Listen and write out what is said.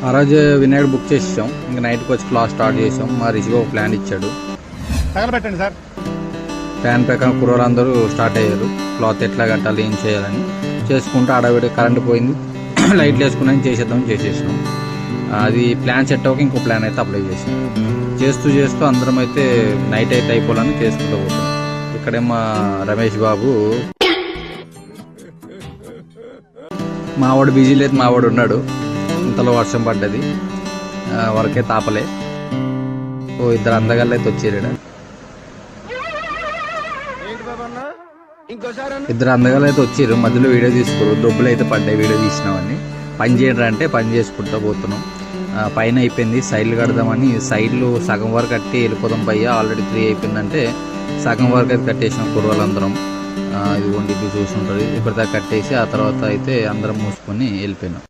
ఆ రోజు వినాయకుడు బుక్ చేసాం. ఇంకా నైట్కి వచ్చి క్లాస్ స్టార్ట్ చేసాం. మా రిషి ఒక ప్లాన్ ఇచ్చాడు. తగలబెట్టండి సార్. ప్లాన్ ప్రకారం కుర్రోళ్ళందరూ స్టార్ట్ అయ్యారు. క్లాత్ ఎట్లా కట్టాలి, ఏం చేయాలని చేసుకుంటూ ఆడవిడ కరెంట్ పోయింది. లైట్లు వేసుకుని చేసేసాం. అది ప్లాన్ సెట్ అవ్వక ఇంకో ప్లాన్ అయితే అప్లై చేసాం. చేస్తూ అందరం అయితే నైట్ అయితే అయిపోవాలని చేసుకుంటూ పోతాం. ఇక్కడే మా రమేష్ బాబు మావాడు బిజీ లేదు, మావాడు ఉన్నాడు. ఇంతలో వర్షం పడ్డది, వరకే తాపలే. ఓ ఇద్దరు అందగాళ్ళు అయితే వచ్చారు. ఇద్దరు అందగాళ్ళు అయితే వచ్చారు. మధ్యలో వీడియో తీసుకోరు, దొబ్బులు అయితే పడ్డాయి. వీడియో తీసినామని పని చేయండి అంటే పని చేసుకుంటూ పోతున్నాం. పైన అయిపోయింది, సైడ్లు కడదామని సైడ్లు సగం వరకు కట్టి వెళ్ళిపోదాం. పయ్య ఆల్రెడీ 3 అయిపోయిందంటే సగం వరకు అయితే కట్టేసినాం కుర్రోళ్ళందరం. ఇది చూసి ఉంటుంది. ఇప్పటిదాకా కట్టేసి ఆ తర్వాత అయితే అందరం మూసుకొని వెళ్ళిపోయినాం.